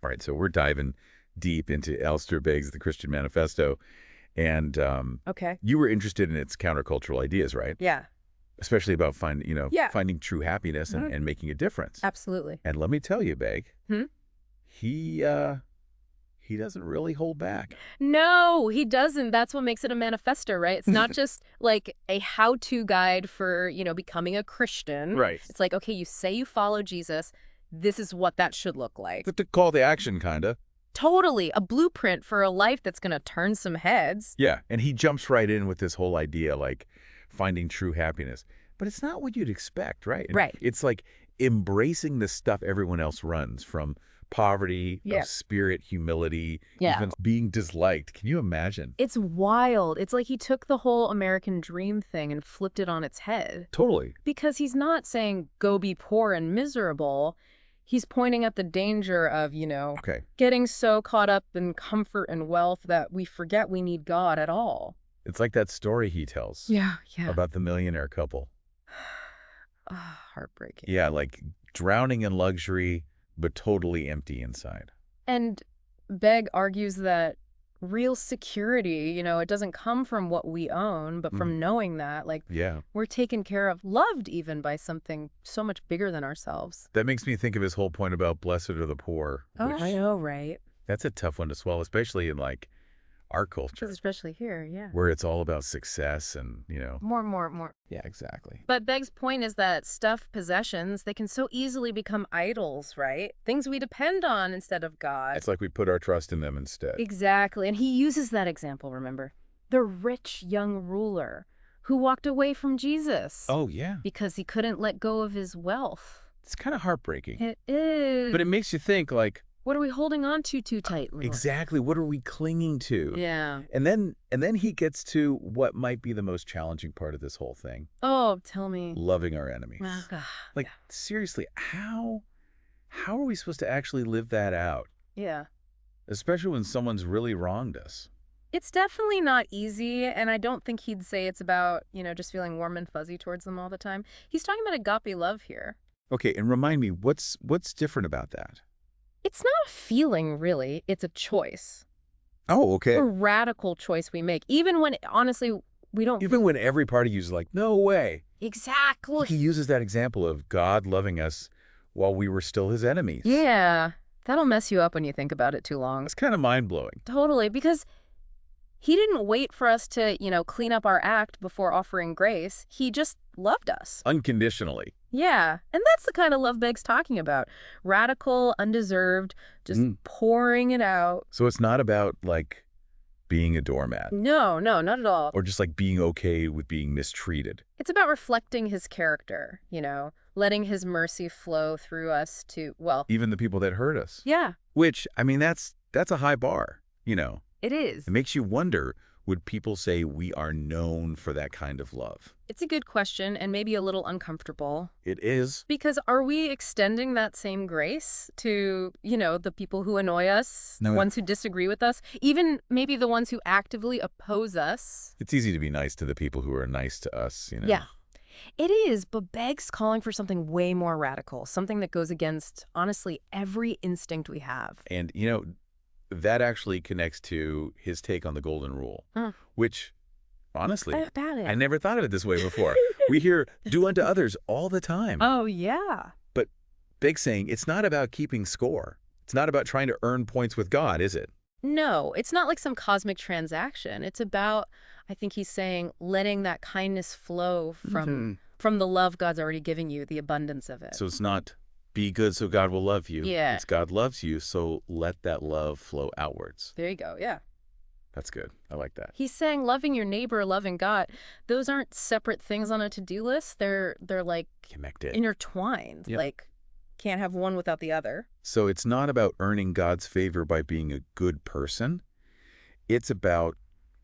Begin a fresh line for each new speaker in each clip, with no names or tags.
All right, so we're diving deep into Alistair Begg's The Christian Manifesto, and
Okay.
you were interested in its countercultural ideas, right?
Yeah.
Especially about
Yeah.
finding true happiness and making a difference.
Absolutely.
And let me tell you, Begg,
Hmm?
he doesn't really hold back.
No, he doesn't. That's what makes it a manifesto, right? It's not just like a how-to guide for, becoming a Christian.
Right.
It's like, okay, you say you follow Jesus. This is what that should look like.
To call the action, kinda.
Totally. A blueprint for a life that's going to turn some heads.
Yeah, and he jumps right in with this whole idea, like finding true happiness. But it's not what you'd expect, right?
Right.
It's like embracing the stuff everyone else runs, from poverty,
Yeah.
spirit, humility,
Yeah.
even being disliked. Can you imagine?
It's wild. It's like he took the whole American dream thing and flipped it on its head.
Totally.
Because he's not saying go be poor and miserable. He's pointing at the danger of,
Okay.
getting so caught up in comfort and wealth that we forget we need God at all.
It's like that story he tells
Yeah.
about the millionaire couple.
Heartbreaking.
Yeah, like drowning in luxury, but totally empty inside.
And Begg argues that real security, it doesn't come from what we own, but from knowing that,
Yeah.
we're taken care of, loved even by something so much bigger than ourselves.
That makes me think of his whole point about blessed are the poor.
Oh,
which-
I know, right?
That's a tough one to swallow, especially in our culture,
Especially here, yeah.
where it's all about success and,
More.
Yeah, exactly.
But Begg's point is that stuff, possessions, they can so easily become idols, right? Things we depend on instead of God.
It's like we put our trust in them instead.
Exactly. And he uses that example, remember? The rich young ruler who walked away from Jesus.
Oh, yeah.
Because he couldn't let go of his wealth.
It's kind of heartbreaking.
It is.
But it makes you think,
What are we holding on to too tightly?
exactly, what are we clinging to?
Yeah.
And then he gets to what might be the most challenging part of this whole thing.
Oh, tell me.
Loving our enemies.
Ah,
Seriously, how are we supposed to actually live that out?
yeah.
Especially when someone's really wronged us.
It's definitely not easy, and I don't think he'd say it's about, just feeling warm and fuzzy towards them all the time. He's talking about agape love here.
Okay, and remind me, what's different about that?
It's not a feeling, really. It's a choice.
Oh, okay.
A radical choice we make, even when, honestly, we don't...
Even when every part of you is like, no way.
Exactly.
He uses that example of God loving us while we were still his enemies.
Yeah. That'll mess you up when you think about it too long.
It's kind of mind-blowing.
Totally, because he didn't wait for us to, clean up our act before offering grace. He just loved us.
Unconditionally.
Yeah, and that's the kind of love Begg's talking about. Radical, undeserved, just pouring it out.
So it's not about, being a doormat.
No, not at all.
Or just, being okay with being mistreated.
It's about reflecting his character, letting his mercy flow through us to,
Even the people that hurt us.
yeah,
Which, that's a high bar,
it is.
It makes you wonder, would people say we are known for that kind of love?
It's a good question and maybe a little uncomfortable.
It is.
Because are we extending that same grace to, the people who annoy us,
No.
ones who disagree with us, even maybe the ones who actively oppose us?
It's easy to be nice to the people who are nice to us,
Yeah. It is, but Begg's calling for something way more radical, something that goes against, honestly, every instinct we have.
And, that actually connects to his take on the golden rule, which, honestly,
About it.
I never thought of it this way before. We hear do unto others all the time.
Oh, yeah.
But Big saying it's not about keeping score. It's not about trying to earn points with God, is it?
No, it's not like some cosmic transaction. It's about, I think he's saying, letting that kindness flow from the love God's already giving you, the abundance of it.
So it's not be good so God will love you.
Yeah.
It's God loves you, so let that love flow outwards.
There you go, yeah.
That's good. I like that.
He's saying loving your neighbor, loving God, those aren't separate things on a to-do list. They're
Connected.
intertwined.
Yep.
Can't have one without the other.
So it's not about earning God's favor by being a good person. It's about,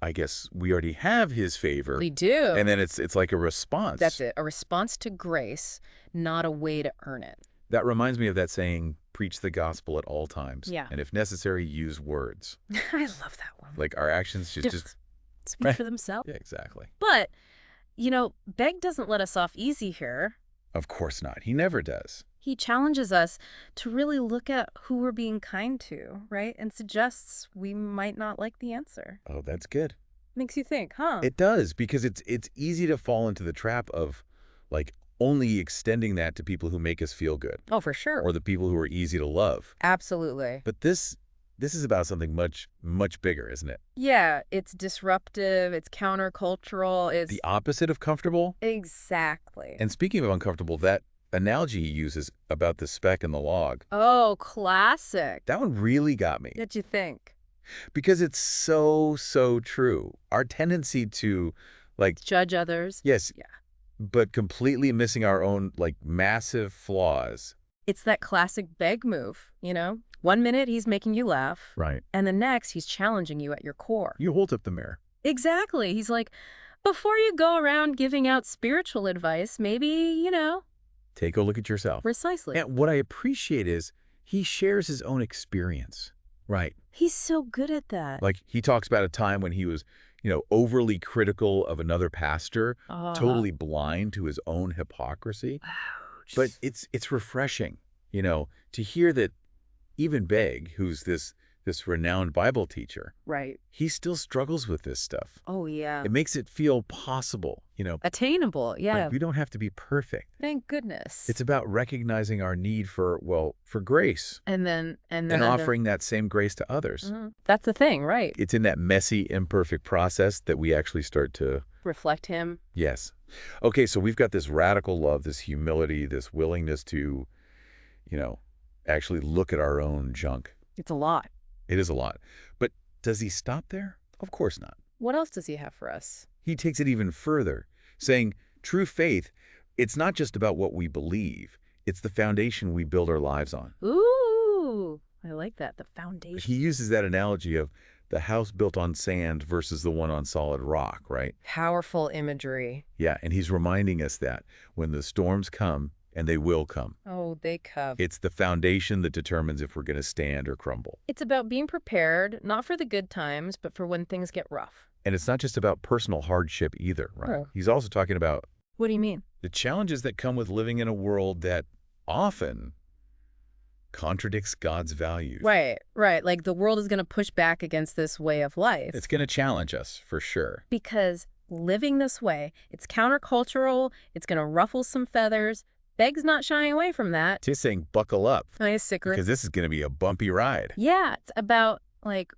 I guess, we already have his favor.
We do.
And then it's like a response.
That's it. A response to grace, not a way to earn it.
That reminds me of that saying, preach the gospel at all times.
Yeah.
And if necessary, use words.
I love that one.
Like our actions should just...
speak for themselves.
Yeah, exactly.
But, Begg doesn't let us off easy here.
Of course not. He never does.
He challenges us to really look at who we're being kind to, right? And suggests we might not like the answer.
Oh, that's good.
Makes you think, huh?
It does, because it's easy to fall into the trap of, like, only extending that to people who make us feel good,
Oh, for sure.
or the people who are easy to love.
Absolutely.
But this is about something much, much bigger, isn't it?
Yeah, it's disruptive, it's countercultural, it's...
The opposite of comfortable.
Exactly.
And speaking of uncomfortable, that analogy he uses about the speck and the log,
Oh, classic.
that one really got me.
What'd you think?
Because it's so, so true. Our tendency to, like,
Judge others.
yes,
Yeah.
but completely missing our own, like, massive flaws.
It's that classic Begg move, you know? 1 minute he's making you laugh,
Right.
and the next he's challenging you at your core.
You hold up the mirror.
Exactly. He's like, before you go around giving out spiritual advice, maybe,
Take a look at yourself.
precisely.
And what I appreciate is he shares his own experience. Right.
He's so good at that.
Like, he talks about a time when he was, overly critical of another pastor, totally blind to his own hypocrisy.
Ouch.
But it's refreshing, to hear that even Begg, who's this renowned Bible teacher,
Right.
he still struggles with this stuff.
Oh, yeah.
It makes it feel possible,
Attainable, yeah.
Like, we don't have to be perfect.
Thank goodness.
It's about recognizing our need for grace
and then
and offering that same grace to others.
That's the thing, right?
It's in that messy, imperfect process that we actually start to...
Reflect him.
Yes. Okay, so we've got this radical love, this humility, this willingness to, actually look at our own junk.
It's a lot.
It is a lot. But does he stop there? Of course not.
What else does he have for us?
He takes it even further, saying true faith, it's not just about what we believe. It's the foundation we build our lives on.
Ooh, I like that. The foundation.
He uses that analogy of the house built on sand versus the one on solid rock, right?
Powerful imagery.
Yeah, and he's reminding us that when the storms come, and they will come,
Oh, they come.
it's the foundation that determines if we're going to stand or crumble.
It's about being prepared, not for the good times, but for when things get rough.
And it's not just about personal hardship either, right?
Oh.
He's also talking about
What do you mean?
the challenges that come with living in a world that often contradicts God's values.
Right. Like the world is going to push back against this way of life.
It's going to challenge us, for sure.
Because living this way, it's countercultural, it's going to ruffle some feathers. Begg's not shying away from that.
He's saying buckle up,
Nice secret.
because this is going to be a bumpy ride.
Yeah, it's about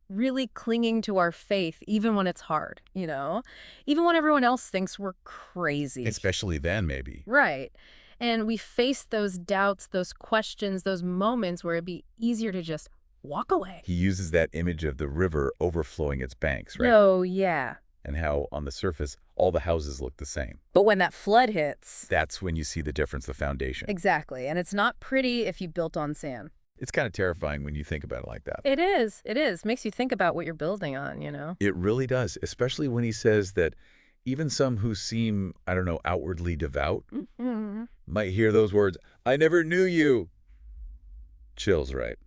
really clinging to our faith even when it's hard, Even when everyone else thinks we're crazy.
Especially then, maybe.
Right. And we face those doubts, those questions, those moments where it'd be easier to just walk away.
He uses that image of the river overflowing its banks, right?
Oh, yeah.
And how on the surface, all the houses look the same.
But when that flood hits...
That's when you see the difference, the foundation.
Exactly. And it's not pretty if you built on sand.
It's kind of terrifying when you think about it like that.
It is. It is. Makes you think about what you're building on,
It really does, especially when he says that even some who seem, outwardly devout might hear those words, "I never knew you." Chills, right?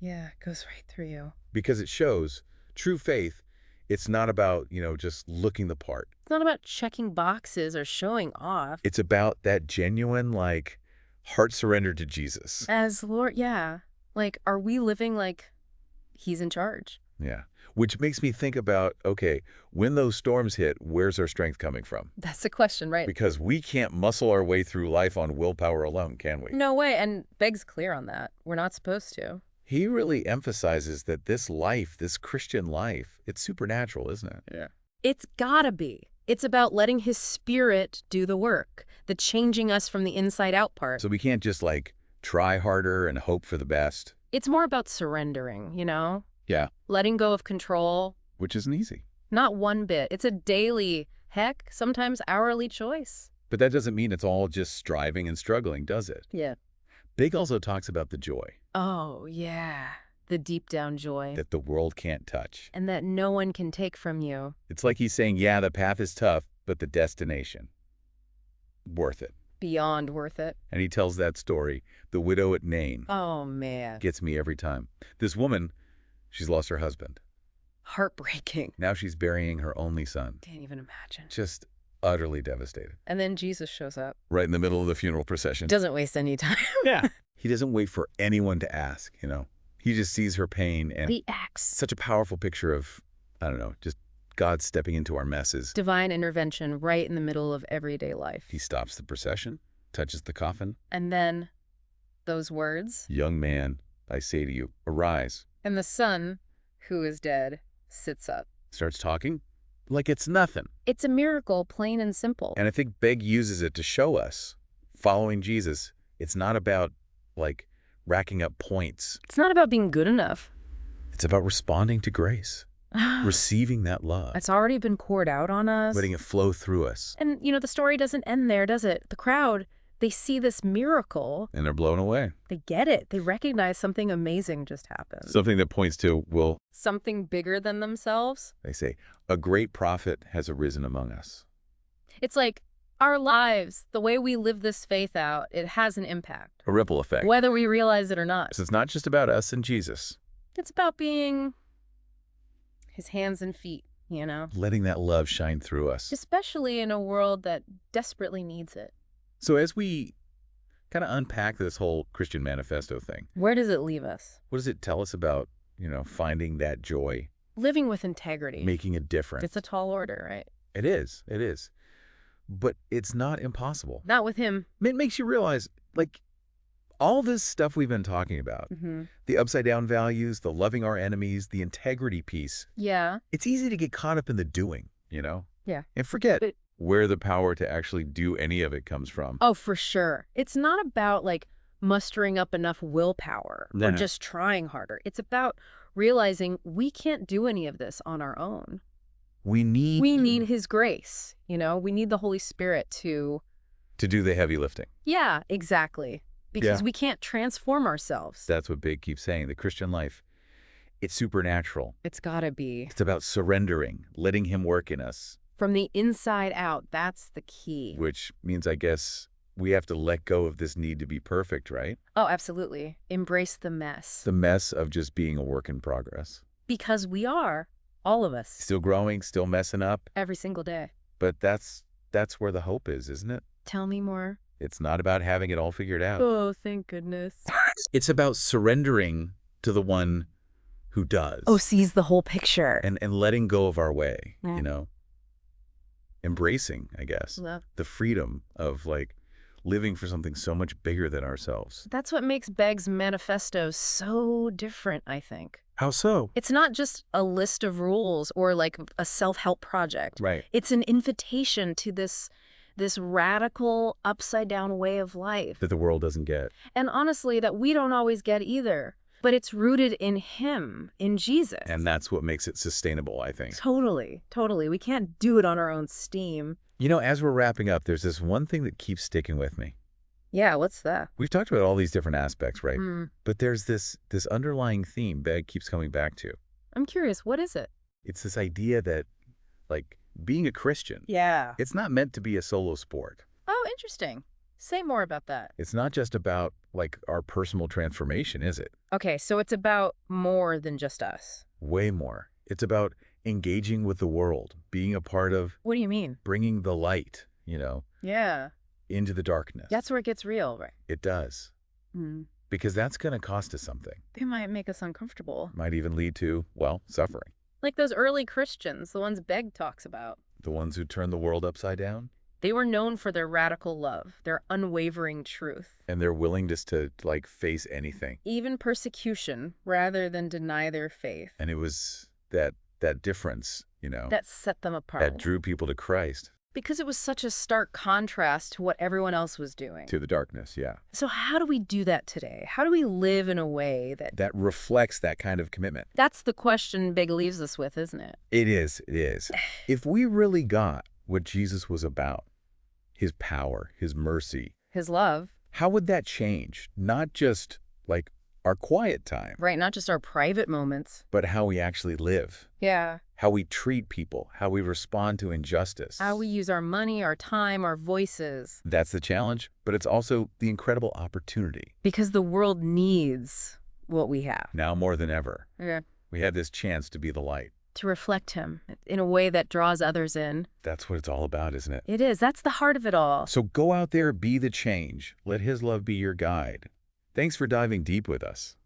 Yeah, it goes right through you.
Because it shows true faith. It's not about, just looking the part.
It's not about checking boxes or showing off.
It's about that genuine, heart surrender to Jesus.
As Lord, yeah. Are we living like he's in charge?
Yeah. Which makes me think about, okay, when those storms hit, where's our strength coming from?
That's the question, right?
Because we can't muscle our way through life on willpower alone, can we?
No way. And Begg's clear on that. We're not supposed to.
He really emphasizes that this life, this Christian life, it's supernatural, isn't it? Yeah.
It's gotta be. It's about letting his spirit do the work, the changing us from the inside out part.
So we can't just try harder and hope for the best.
It's more about surrendering,
Yeah.
Letting go of control.
Which isn't easy.
Not one bit. It's a daily, heck, sometimes hourly choice.
But that doesn't mean it's all just striving and struggling, does it?
Yeah.
Begg also talks about the joy
Oh, yeah. The deep down joy.
that the world can't touch.
And that no one can take from you.
It's like he's saying, yeah, the path is tough, but the destination, worth it.
Beyond worth it.
And he tells that story, the widow at Nain.
Oh, man.
Gets me every time. This woman, she's lost her husband.
Heartbreaking.
Now she's burying her only son.
Can't even imagine.
Just utterly devastated.
And then Jesus shows up.
Right in the middle of the funeral procession.
Doesn't waste any time.
Yeah.
He doesn't wait for anyone to ask, you know. He just sees her pain, and
He acts.
such a powerful picture of, I don't know, just God stepping into our messes.
Divine intervention right in the middle of everyday life.
He stops the procession, touches the coffin.
And then those words.
Young man, I say to you, arise.
And the son, who is dead, sits up.
Starts talking like it's nothing.
It's a miracle, plain and simple.
And I think Begg uses it to show us, following Jesus, it's not about, like, racking up points.
It's not about being good enough.
It's about responding to grace, receiving that love,
It's already been poured out on us.
letting it flow through us.
And, you know, the story doesn't end there, does it? The crowd, they see this miracle.
And they're blown away.
They get it. They recognize something amazing just happened.
Something that points to, well,
Something bigger than themselves.
they say, a great prophet has arisen among us.
It's like our lives, the way we live this faith out, it has an impact,
A ripple effect.
whether we realize it or not.
So it's not just about us and Jesus.
It's about being his hands and feet, you know,
Letting that love shine through us.
especially in a world that desperately needs it.
So as we kind of unpack this whole Christian Manifesto thing,
Where does it leave us?
what does it tell us about, you know, finding that joy,
Living with integrity.
making a difference?
It's a tall order, right?
It is. It is. But it's not impossible.
Not with him.
It makes you realize, like, all this stuff we've been talking about, the upside down values, the loving our enemies, the integrity piece,
Yeah.
it's easy to get caught up in the doing, you know?
Yeah.
And forget
But-
where the power to actually do any of it comes from.
Oh, for sure. It's not about like mustering up enough willpower
No.
or just trying harder. It's about realizing we can't do any of this on our own.
We
need his grace, you know? We need the Holy Spirit to...
to do the heavy lifting.
Yeah, exactly. Because
Yeah.
we can't transform ourselves.
That's what Big keeps saying. The Christian life, it's supernatural.
It's gotta be.
It's about surrendering, letting him work in us,
From the inside out, that's the key.
which means, I guess, we have to let go of this need to be perfect, right?
Oh, absolutely. Embrace the mess.
The mess of just being a work in progress.
Because we are, all of us,
Still growing, still messing up,
every single day.
but that's where the hope is, isn't it?
Tell me more.
It's not about having it all figured out.
Oh, thank goodness.
It's about surrendering to the one who does.
Oh, sees the whole picture.
and letting go of our way,
Yeah.
you know? Embracing, I guess,
Love.
the freedom of, like, living for something so much bigger than ourselves.
That's what makes Begg's manifesto so different, I think.
How so?
It's not just a list of rules or like a self-help project.
Right.
It's an invitation to this radical upside-down way of life.
That the world doesn't get.
And honestly, that we don't always get either. But it's rooted in him, in Jesus.
And that's what makes it sustainable, I think.
Totally, totally. We can't do it on our own steam.
You know, as we're wrapping up, there's this one thing that keeps sticking with me.
Yeah, what's that?
We've talked about all these different aspects, right?
Mm,
But there's this underlying theme Begg keeps coming back to.
I'm curious, what is it?
It's this idea that, like, being a Christian,
Yeah.
it's not meant to be a solo sport.
Oh, interesting. Say more about that.
It's not just about, like, our personal transformation, is it?
Okay, so it's about more than just us.
Way more. It's about engaging with the world, being a part of
What do you mean?
bringing the light, you know,
Yeah.
into the darkness.
That's where it gets real, right?
It does. Because that's going to cost us something.
They might make us uncomfortable.
Might even lead to, well, suffering.
Like those early Christians, the ones Begg talks about.
The ones who turn the world upside down
They were known for their radical love, their unwavering truth,
and their willingness to, like, face anything.
even persecution, rather than deny their faith.
And it was that difference, you know,
That set them apart.
that drew people to Christ,
Because it was such a stark contrast to what everyone else was doing.
to the darkness, yeah.
So how do we do that today? How do we live in a way that...
That reflects that kind of commitment.
That's the question Begg leaves us with, isn't it?
It is. If we really got what Jesus was about, his power, his mercy,
His love,
how would that change? Not just, like, our quiet time,
right? Not just our private moments.
but how we actually live,
Yeah.
how we treat people, how we respond to injustice.
How we use our money, our time, our voices.
That's the challenge, but it's also the incredible opportunity.
Because the world needs what we have.
Now more than ever,
Yeah.
we have this chance to be the light.
To reflect him in a way that draws others in.
That's what it's all about, isn't it?
It is. That's the heart of it all.
So go out there, be the change. Let his love be your guide. Thanks for diving deep with us.